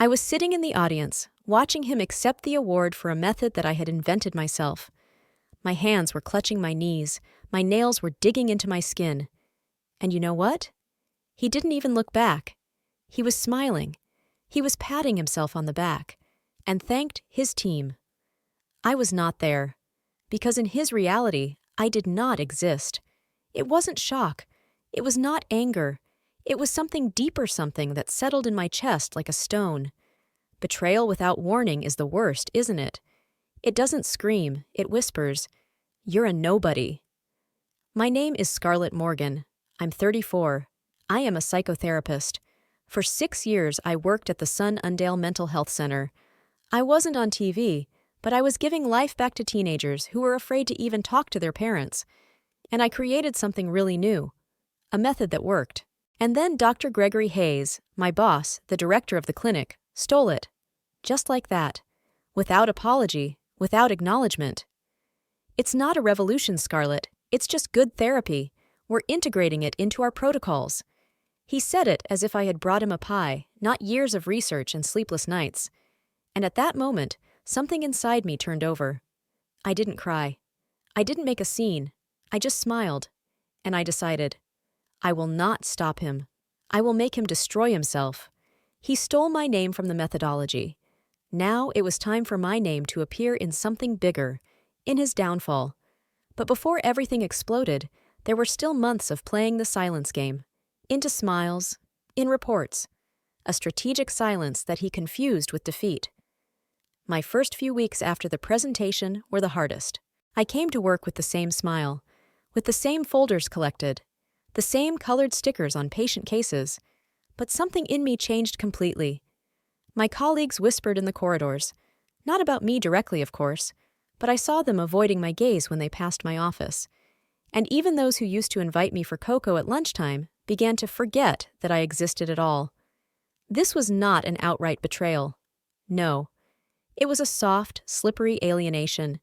I was sitting in the audience, watching him accept the award for a method that I had invented myself. My hands were clutching my knees, my nails were digging into my skin. And you know what? He didn't even look back. He was smiling. He was patting himself on the back, and thanked his team. I was not there, because in his reality, I did not exist. It wasn't shock. It was not anger. It was something deeper, something that settled in my chest like a stone. Betrayal without warning is the worst, isn't it? It doesn't scream, it whispers, "You're a nobody." My name is Scarlett Morgan. I'm 34. I am a psychotherapist. For 6 years, I worked at the Sunnundale Mental Health Center. I wasn't on TV, but I was giving life back to teenagers who were afraid to even talk to their parents. And I created something really new, a method that worked. And then Dr. Gregory Hayes, my boss, the director of the clinic, stole it. Just like that. Without apology, without acknowledgement. It's not a revolution, Scarlett. It's just good therapy. We're integrating it into our protocols. He said it as if I had brought him a pie, not years of research and sleepless nights. And at that moment, something inside me turned over. I didn't cry. I didn't make a scene. I just smiled. And I decided, I will not stop him. I will make him destroy himself. He stole my name from the methodology. Now it was time for my name to appear in something bigger, in his downfall. But before everything exploded, there were still months of playing the silence game. Into smiles, in reports. A strategic silence that he confused with defeat. My first few weeks after the presentation were the hardest. I came to work with the same smile, with the same folders collected, the same colored stickers on patient cases, but something in me changed completely. My colleagues whispered in the corridors, not about me directly, of course, but I saw them avoiding my gaze when they passed my office. And even those who used to invite me for cocoa at lunchtime began to forget that I existed at all. This was not an outright betrayal. No. It was a soft, slippery alienation.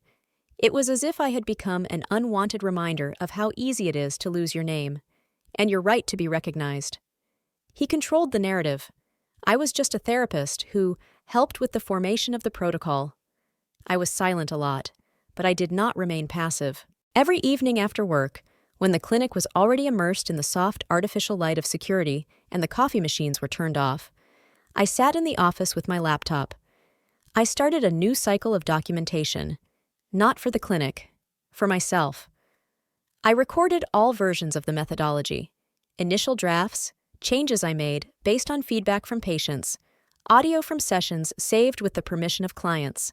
It was as if I had become an unwanted reminder of how easy it is to lose your name, and your right to be recognized. He controlled the narrative. I was just a therapist who helped with the formation of the protocol. I was silent a lot, but I did not remain passive. Every evening after work, when the clinic was already immersed in the soft artificial light of security and the coffee machines were turned off, I sat in the office with my laptop. I started a new cycle of documentation, not for the clinic, for myself. I recorded all versions of the methodology, initial drafts, changes I made based on feedback from patients, audio from sessions saved with the permission of clients.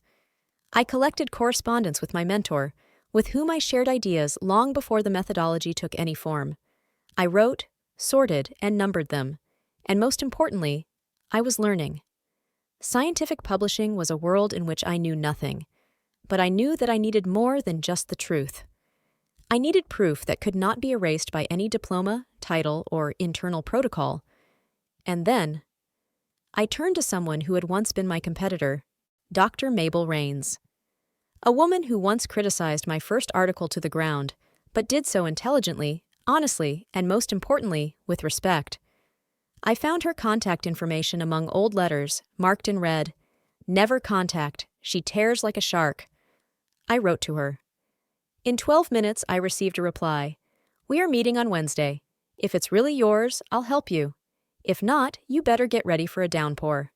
I collected correspondence with my mentor, with whom I shared ideas long before the methodology took any form. I wrote, sorted, and numbered them, and most importantly, I was learning. Scientific publishing was a world in which I knew nothing, but I knew that I needed more than just the truth. I needed proof that could not be erased by any diploma, title, or internal protocol. And then, I turned to someone who had once been my competitor, Dr. Mabel Raines. A woman who once criticized my first article to the ground, but did so intelligently, honestly, and most importantly, with respect. I found her contact information among old letters, marked in red. Never contact. She tears like a shark. I wrote to her. In 12 minutes, I received a reply. We are meeting on Wednesday. If it's really yours, I'll help you. If not, you better get ready for a downpour.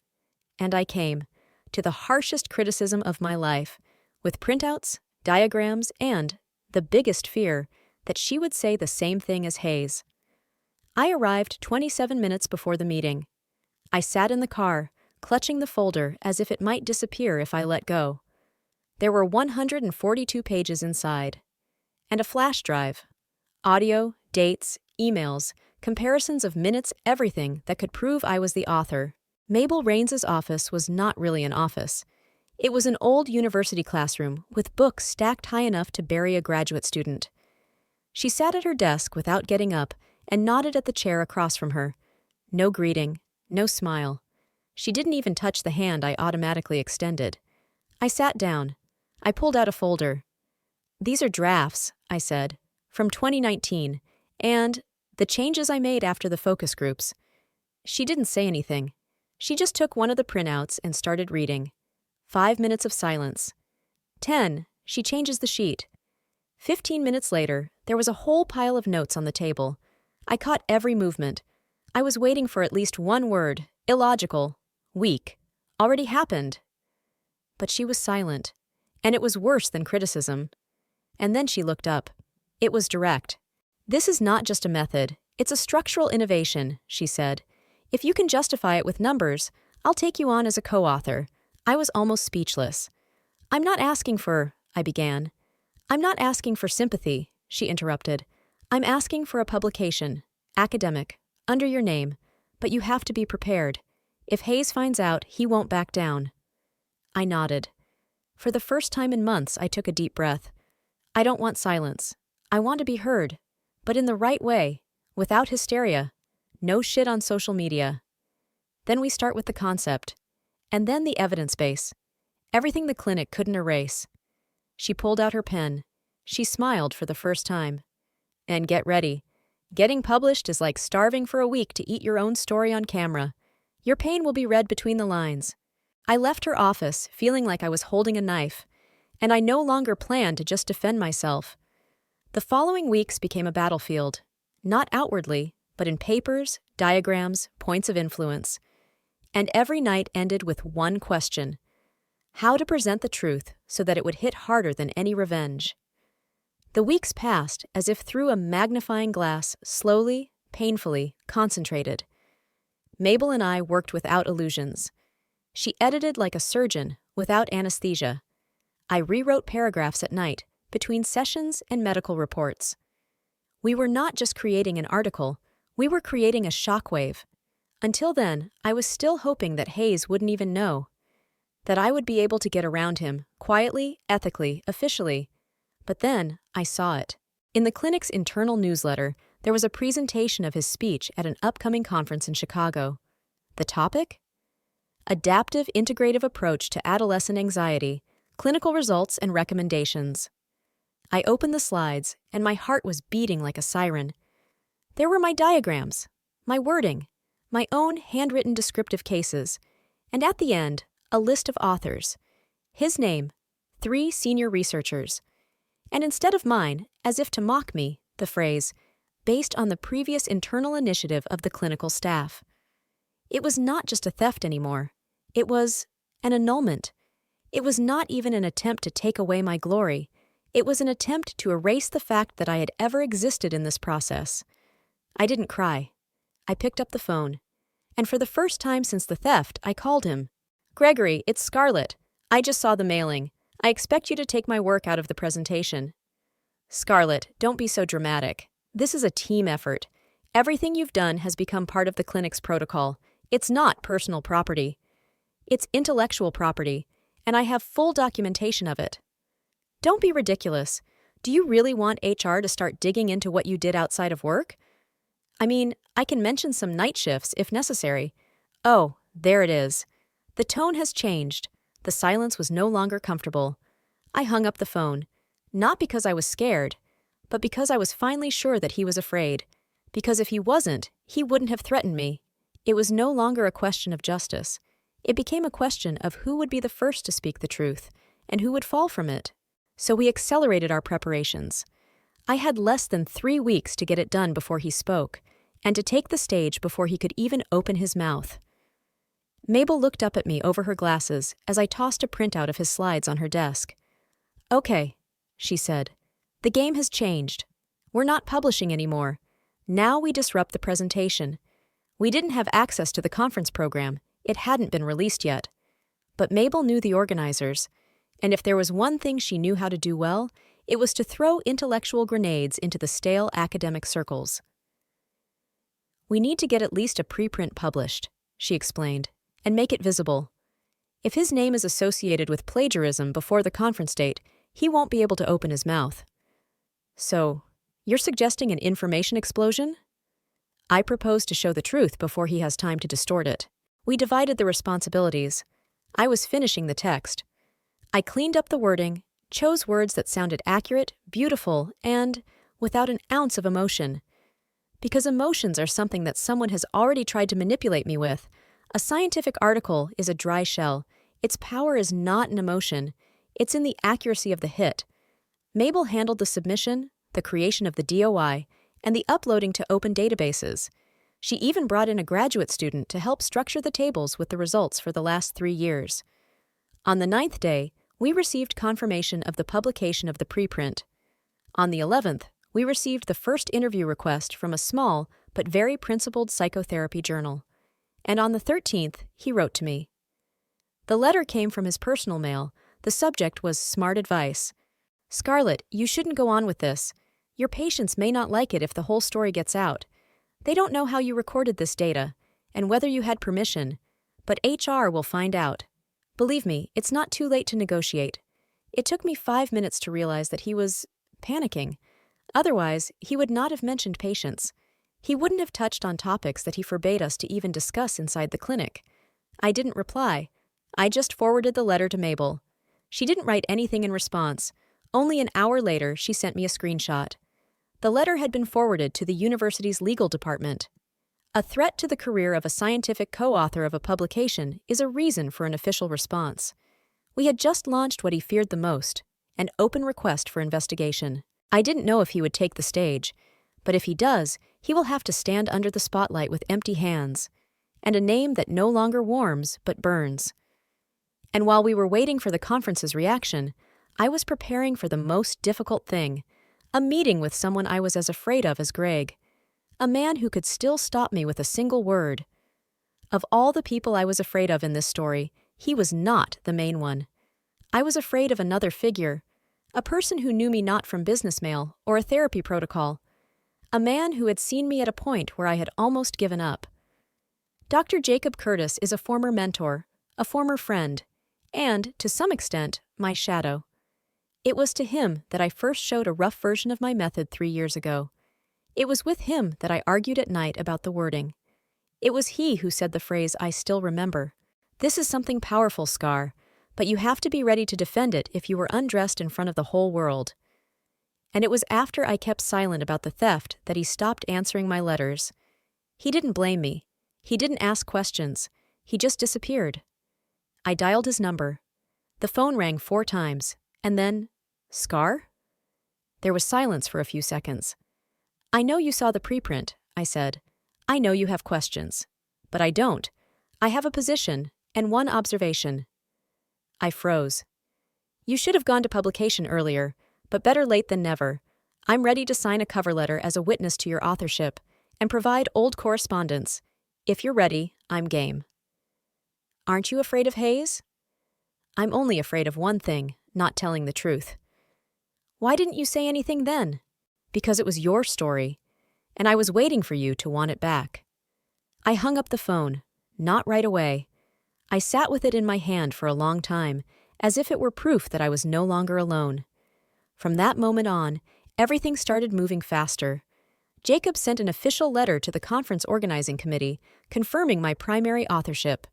And I came, to the harshest criticism of my life, with printouts, diagrams, and, the biggest fear, that she would say the same thing as Hayes. I arrived 27 minutes before the meeting. I sat in the car, clutching the folder as if it might disappear if I let go. There were 142 pages inside. And a flash drive. Audio, dates, emails, comparisons of minutes, everything that could prove I was the author. Mabel Raines's office was not really an office. It was an old university classroom with books stacked high enough to bury a graduate student. She sat at her desk without getting up and nodded at the chair across from her. No greeting, no smile. She didn't even touch the hand I automatically extended. I sat down. I pulled out a folder. These are drafts, I said, from 2019, and the changes I made after the focus groups. She didn't say anything. She just took one of the printouts and started reading. 5 minutes of silence. 10. She changes the sheet. 15 minutes later, there was a whole pile of notes on the table. I caught every movement. I was waiting for at least one word. Illogical. Weak. Already happened. But she was silent, and it was worse than criticism. And then she looked up. It was direct. "This is not just a method, it's a structural innovation," she said. "If you can justify it with numbers, I'll take you on as a co-author." I was almost speechless. "I'm not asking for," I began. "I'm not asking for sympathy," she interrupted. "I'm asking for a publication, academic, under your name, but you have to be prepared. If Hayes finds out, he won't back down." I nodded. For the first time in months, I took a deep breath. I don't want silence. I want to be heard, but in the right way, without hysteria. No shit on social media. Then we start with the concept, and then the evidence base. Everything the clinic couldn't erase. She pulled out her pen. She smiled for the first time. "And get ready. Getting published is like starving for a week to eat your own story on camera. Your pain will be read between the lines." I left her office feeling like I was holding a knife, and I no longer planned to just defend myself. The following weeks became a battlefield, not outwardly, but in papers, diagrams, points of influence. And every night ended with one question: how to present the truth so that it would hit harder than any revenge. The weeks passed as if through a magnifying glass, slowly, painfully, concentrated. Mabel and I worked without illusions. She edited like a surgeon, without anesthesia. I rewrote paragraphs at night, between sessions and medical reports. We were not just creating an article, we were creating a shockwave. Until then, I was still hoping that Hayes wouldn't even know. That I would be able to get around him, quietly, ethically, officially. But then, I saw it. In the clinic's internal newsletter, there was a presentation of his speech at an upcoming conference in Chicago. The topic? Adaptive Integrative Approach to Adolescent Anxiety, Clinical Results and Recommendations. I opened the slides, and my heart was beating like a siren. There were my diagrams, my wording, my own handwritten descriptive cases, and at the end, a list of authors. His name, 3 senior researchers. And instead of mine, as if to mock me, the phrase, "based on the previous internal initiative of the clinical staff." It was not just a theft anymore. It was an annulment. It was not even an attempt to take away my glory. It was an attempt to erase the fact that I had ever existed in this process. I didn't cry. I picked up the phone. And for the first time since the theft, I called him. "Gregory, it's Scarlett. I just saw the mailing. I expect you to take my work out of the presentation." "Scarlett, don't be so dramatic. This is a team effort. Everything you've done has become part of the clinic's protocol. It's not personal property. It's intellectual property, and I have full documentation of it." "Don't be ridiculous. Do you really want HR to start digging into what you did outside of work?" "I mean, I can mention some night shifts if necessary." Oh, there it is. The tone has changed. The silence was no longer comfortable. I hung up the phone, not because I was scared, but because I was finally sure that he was afraid. Because if he wasn't, he wouldn't have threatened me. It was no longer a question of justice. It became a question of who would be the first to speak the truth, and who would fall from it. So we accelerated our preparations. I had less than 3 weeks to get it done before he spoke, and to take the stage before he could even open his mouth. Mabel looked up at me over her glasses as I tossed a printout of his slides on her desk. "Okay," she said. "The game has changed. We're not publishing anymore. Now we disrupt the presentation. We didn't have access to the conference program. It hadn't been released yet. But Mabel knew the organizers, and if there was one thing she knew how to do well, it was to throw intellectual grenades into the stale academic circles. "We need to get at least a preprint published," she explained, "and make it visible. If his name is associated with plagiarism before the conference date, he won't be able to open his mouth." "So, you're suggesting an information explosion?" "I propose to show the truth before he has time to distort it." We divided the responsibilities. I was finishing the text. I cleaned up the wording, chose words that sounded accurate, beautiful, and without an ounce of emotion. Because emotions are something that someone has already tried to manipulate me with, A scientific article is a dry shell. Its power is not in emotion, it's in the accuracy of the hit. Mabel handled the submission, the creation of the DOI, and the uploading to open databases. She even brought in a graduate student to help structure the tables with the results for the last 3 years. On the 9th day, we received confirmation of the publication of the preprint. On the 11th, we received the first interview request from a small but very principled psychotherapy journal. And on the 13th, he wrote to me. The letter came from his personal mail. The subject was smart advice. Scarlett, you shouldn't go on with this. Your patients may not like it if the whole story gets out. They don't know how you recorded this data, and whether you had permission, but HR will find out. Believe me, it's not too late to negotiate. It took me 5 minutes to realize that he was panicking. Otherwise, he would not have mentioned patients. He wouldn't have touched on topics that he forbade us to even discuss inside the clinic. I didn't reply. I just forwarded the letter to Mabel. She didn't write anything in response. Only an hour later, she sent me a screenshot. The letter had been forwarded to the university's legal department. A threat to the career of a scientific co-author of a publication is a reason for an official response. We had just launched what he feared the most, an open request for investigation. I didn't know if he would take the stage, but if he does, he will have to stand under the spotlight with empty hands, and a name that no longer warms but burns. And while we were waiting for the conference's reaction, I was preparing for the most difficult thing, a meeting with someone I was as afraid of as Greg, a man who could still stop me with a single word. Of all the people I was afraid of in this story, he was not the main one. I was afraid of another figure, a person who knew me not from business mail or a therapy protocol, a man who had seen me at a point where I had almost given up. Dr. Jacob Curtis is a former mentor, a former friend, and, to some extent, my shadow. It was to him that I first showed a rough version of my method 3 years ago. It was with him that I argued at night about the wording. It was he who said the phrase I still remember. This is something powerful, Scar, but you have to be ready to defend it if you were undressed in front of the whole world. And it was after I kept silent about the theft that he stopped answering my letters. He didn't blame me. He didn't ask questions. He just disappeared. I dialed his number. The phone rang 4 times, and then, Scar? There was silence for a few seconds. I know you saw the preprint, I said. I know you have questions. But I don't. I have a position, and one observation. I froze. You should have gone to publication earlier, but better late than never. I'm ready to sign a cover letter as a witness to your authorship, and provide old correspondence. If you're ready, I'm game. Aren't you afraid of Hayes? I'm only afraid of one thing, not telling the truth. Why didn't you say anything then? Because it was your story, and I was waiting for you to want it back. I hung up the phone, not right away. I sat with it in my hand for a long time, as if it were proof that I was no longer alone. From that moment on, everything started moving faster. Jacob sent an official letter to the conference organizing committee, confirming my primary authorship.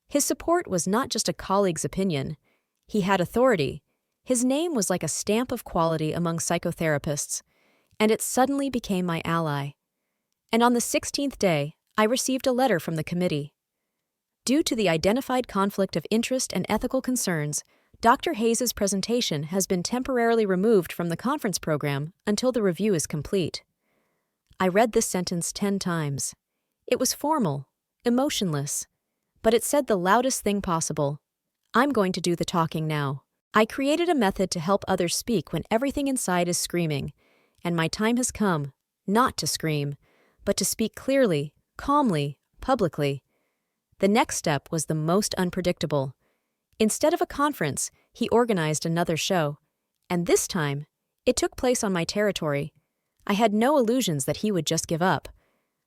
His support was not just a colleague's opinion. He had authority. His name was like a stamp of quality among psychotherapists, and it suddenly became my ally. And on the 16th day, I received a letter from the committee. Due to the identified conflict of interest and ethical concerns, Dr. Hayes's presentation has been temporarily removed from the conference program until the review is complete. I read this sentence 10 times. It was formal, emotionless, but it said the loudest thing possible. I'm going to do the talking now. I created a method to help others speak when everything inside is screaming, and my time has come, not to scream, but to speak clearly, calmly, publicly. The next step was the most unpredictable. Instead of a conference, he organized another show, and this time, it took place on my territory. I had no illusions that he would just give up,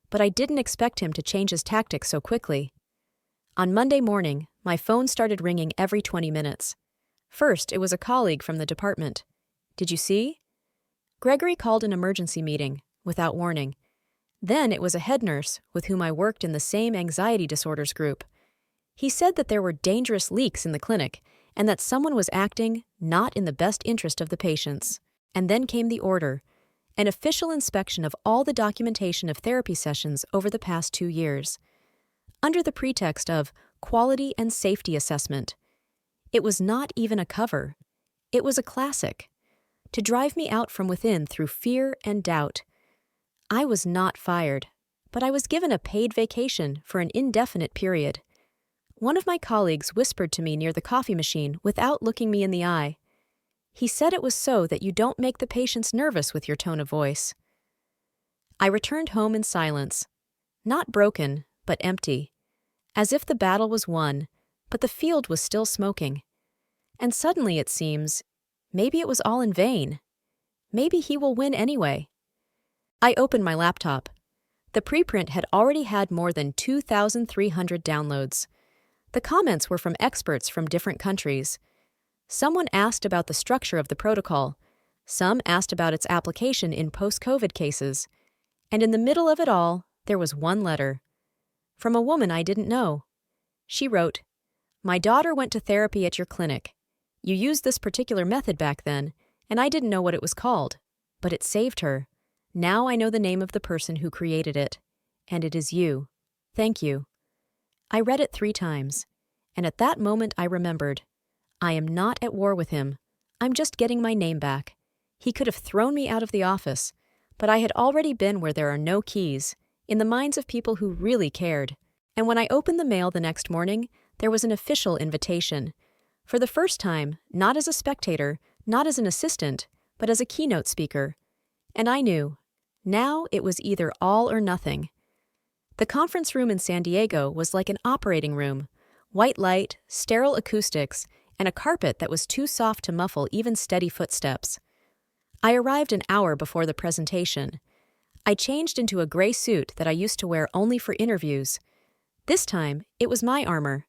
but I didn't expect him to change his tactics so quickly. On Monday morning, my phone started ringing every 20 minutes. First, it was a colleague from the department. Did you see? Gregory called an emergency meeting, without warning. Then it was a head nurse with whom I worked in the same anxiety disorders group. He said that there were dangerous leaks in the clinic and that someone was acting not in the best interest of the patients. And then came the order, an official inspection of all the documentation of therapy sessions over the past 2 years. under the pretext of quality and safety assessment. It was not even a cover. It was a classic, to drive me out from within through fear and doubt. I was not fired, but I was given a paid vacation for an indefinite period. One of my colleagues whispered to me near the coffee machine without looking me in the eye. He said it was so that you don't make the patients nervous with your tone of voice. I returned home in silence, not broken, but empty, as if the battle was won, but the field was still smoking. And suddenly it seems, maybe it was all in vain. Maybe he will win anyway. I opened my laptop. The preprint had already had more than 2,300 downloads. The comments were from experts from different countries. Someone asked about the structure of the protocol. Some asked about its application in post-COVID cases. And in the middle of it all, there was one letter. From a woman I didn't know. She wrote, "My daughter went to therapy at your clinic. You used this particular method back then, and I didn't know what it was called. But it saved her. Now I know the name of the person who created it. And it is you. Thank you." I read it 3 times, and at that moment I remembered. I am not at war with him. I'm just getting my name back. He could have thrown me out of the office, but I had already been where there are no keys, in the minds of people who really cared. And when I opened the mail the next morning, there was an official invitation. For the first time, not as a spectator, not as an assistant, but as a keynote speaker. And I knew. Now it was either all or nothing. The conference room in San Diego was like an operating room. White light, sterile acoustics, and a carpet that was too soft to muffle even steady footsteps. I arrived an hour before the presentation. I changed into a gray suit that I used to wear only for interviews. This time, it was my armor.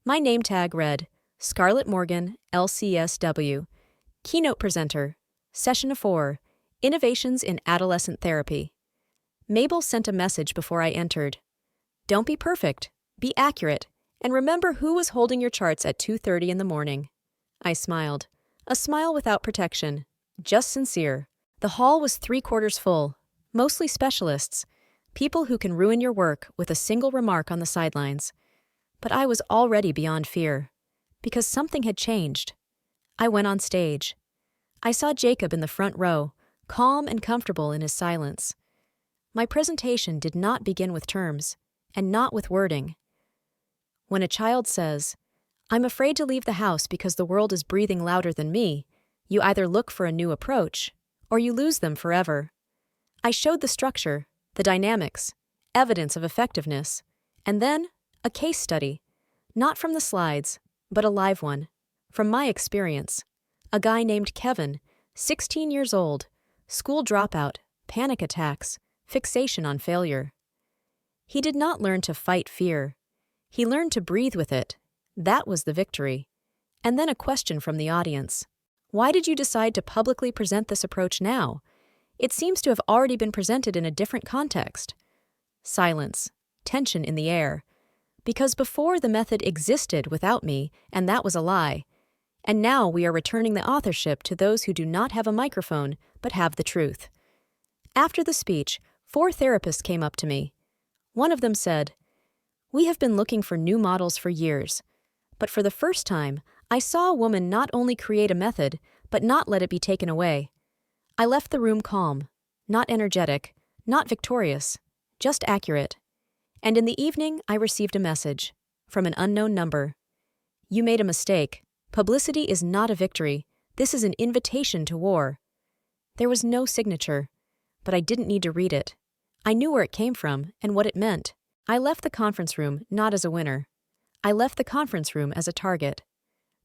My name tag read, Scarlett Morgan, LCSW, Keynote Presenter, Session 4, Innovations in Adolescent Therapy. Mabel sent a message before I entered. Don't be perfect, be accurate, and remember who was holding your charts at 2:30 in the morning. I smiled. A smile without protection. Just sincere. The hall was 3/4 full, mostly specialists, people who can ruin your work with a single remark on the sidelines. But I was already beyond fear, because something had changed. I went on stage. I saw Jacob in the front row, calm and comfortable in his silence. My presentation did not begin with terms, and not with wording. When a child says, "I'm afraid to leave the house because the world is breathing louder than me," you either look for a new approach, or you lose them forever. I showed the structure, the dynamics, evidence of effectiveness, and then a case study, not from the slides, but a live one, from my experience. A guy named Kevin, 16 years old, school dropout, panic attacks, fixation on failure. He did not learn to fight fear. He learned to breathe with it. That was the victory. And then a question from the audience. Why did you decide to publicly present this approach now? It seems to have already been presented in a different context. Silence, tension in the air. Because before the method existed without me, and that was a lie. And now we are returning the authorship to those who do not have a microphone, but have the truth. After the speech, 4 therapists came up to me. One of them said, "We have been looking for new models for years, but for the first time, I saw a woman not only create a method, but not let it be taken away." I left the room calm, not energetic, not victorious, just accurate. And in the evening, I received a message from an unknown number. "You made a mistake. Publicity is not a victory. This is an invitation to war." There was no signature, but I didn't need to read it. I knew where it came from and what it meant. I left the conference room not as a winner. I left the conference room as a target.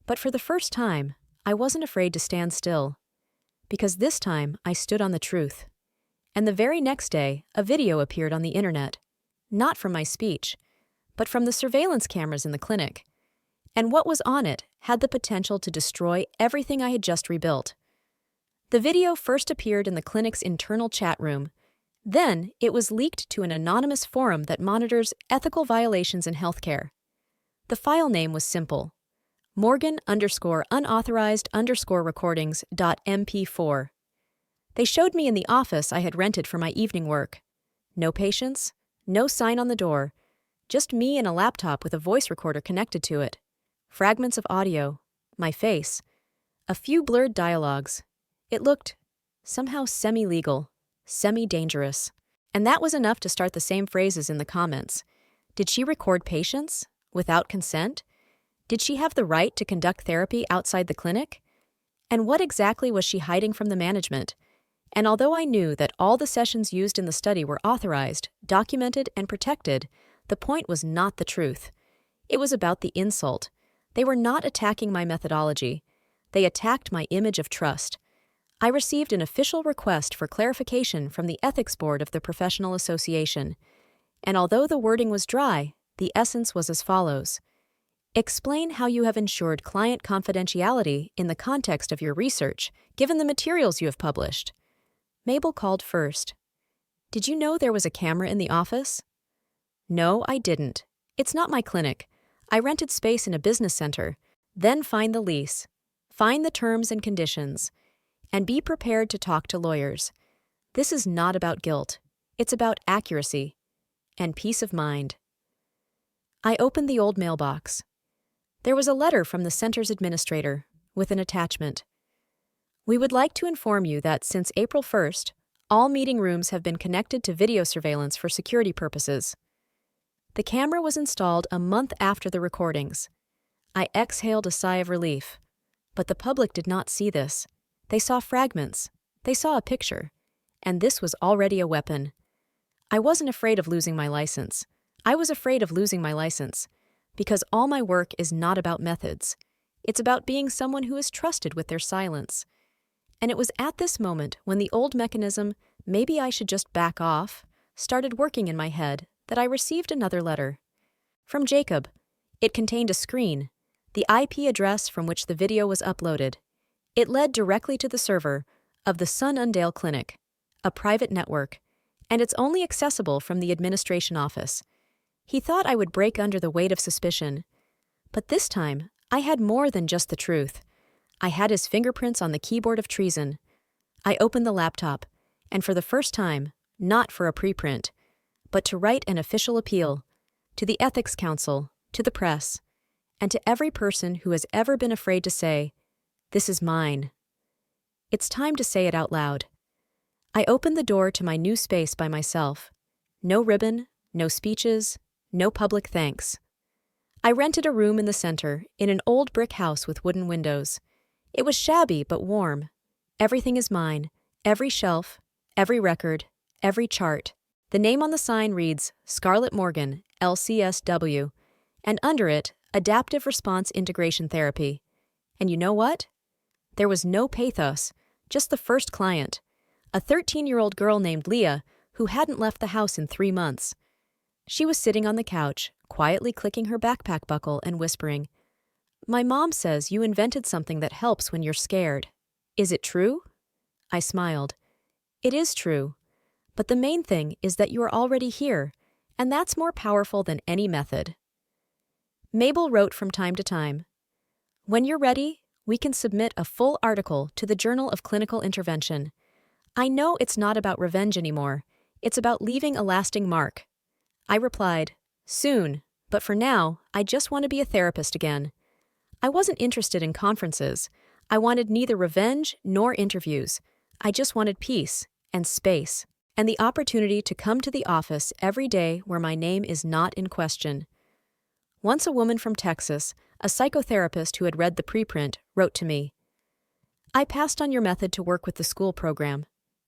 But for the first time, I wasn't afraid to stand still. Because this time, I stood on the truth. And the very next day, a video appeared on the internet. Not from my speech, but from the surveillance cameras in the clinic. And what was on it had the potential to destroy everything I had just rebuilt. The video first appeared in the clinic's internal chat room. Then, it was leaked to an anonymous forum that monitors ethical violations in healthcare. The file name was simple. Morgan_unauthorized_recordings.mp4. They showed me in the office I had rented for my evening work. No patients, no sign on the door, Just me and a laptop with a voice recorder connected to it. Fragments of audio, my face, a few blurred dialogues. It looked somehow semi-legal, semi-dangerous. And that was enough to start the same phrases in the comments. Did she record patients? Without consent? Did she have the right to conduct therapy outside the clinic? And what exactly was she hiding from the management? And although I knew that all the sessions used in the study were authorized, documented, and protected, the point was not the truth. It was about the insult. They were not attacking my methodology. They attacked my image of trust. I received an official request for clarification from the Ethics Board of the Professional Association. And although the wording was dry, the essence was as follows. Explain how you have ensured client confidentiality in the context of your research, given the materials you have published. Mabel called first. Did you know there was a camera in the office? No, I didn't. It's not my clinic. I rented space in a business center. Then find the lease. Find the terms and conditions. And be prepared to talk to lawyers. This is not about guilt. It's about accuracy and peace of mind. I opened the old mailbox. There was a letter from the center's administrator with an attachment. We would like to inform you that since April 1st, all meeting rooms have been connected to video surveillance for security purposes. The camera was installed a month after the recordings. I exhaled a sigh of relief. But the public did not see this. They saw fragments. They saw a picture. And this was already a weapon. I wasn't afraid of losing my license. I was afraid of losing my license. Because all my work is not about methods. It's about being someone who is trusted with their silence. And it was at this moment when the old mechanism, maybe I should just back off, started working in my head that I received another letter. From Jacob. It contained a screen, the IP address from which the video was uploaded. It led directly to the server of the Sunnundale Clinic, a private network, and it's only accessible from the administration office. He thought I would break under the weight of suspicion. But this time, I had more than just the truth. I had his fingerprints on the keyboard of treason. I opened the laptop, and for the first time, not for a preprint, but to write an official appeal to the Ethics Council, to the press, and to every person who has ever been afraid to say, "This is mine." It's time to say it out loud. I opened the door to my new space by myself. No ribbon, no speeches, no public thanks. I rented a room in the center, in an old brick house with wooden windows. It was shabby but warm. Everything is mine, every shelf, every record, every chart. The name on the sign reads Scarlett Morgan, LCSW, and under it, Adaptive Response Integration Therapy. And you know what? There was no pathos, just the first client, a 13-year-old girl named Leah who hadn't left the house in 3 months. She was sitting on the couch, quietly clicking her backpack buckle and whispering, "My mom says you invented something that helps when you're scared. Is it true?" I smiled. It is true. But the main thing is that you are already here, and that's more powerful than any method. Mabel wrote from time to time, "When you're ready, we can submit a full article to the Journal of Clinical Intervention. I know it's not about revenge anymore. It's about leaving a lasting mark." I replied, "Soon, but for now, I just want to be a therapist again." I wasn't interested in conferences. I wanted neither revenge nor interviews. I just wanted peace and space, and the opportunity to come to the office every day where my name is not in question. Once a woman from Texas, a psychotherapist who had read the preprint, wrote to me, "I passed on your method to work with the school program.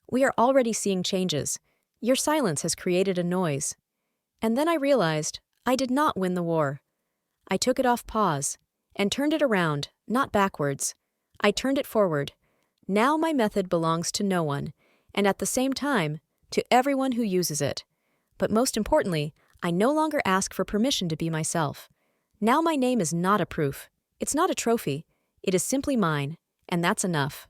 We are already seeing changes. Your silence has created a noise." And then I realized I did not win the war. I took it off pause and turned it around, not backwards. I turned it forward. Now my method belongs to no one, and at the same time, to everyone who uses it. But most importantly, I no longer ask for permission to be myself. Now my name is not a proof. It's not a trophy. It is simply mine, and that's enough.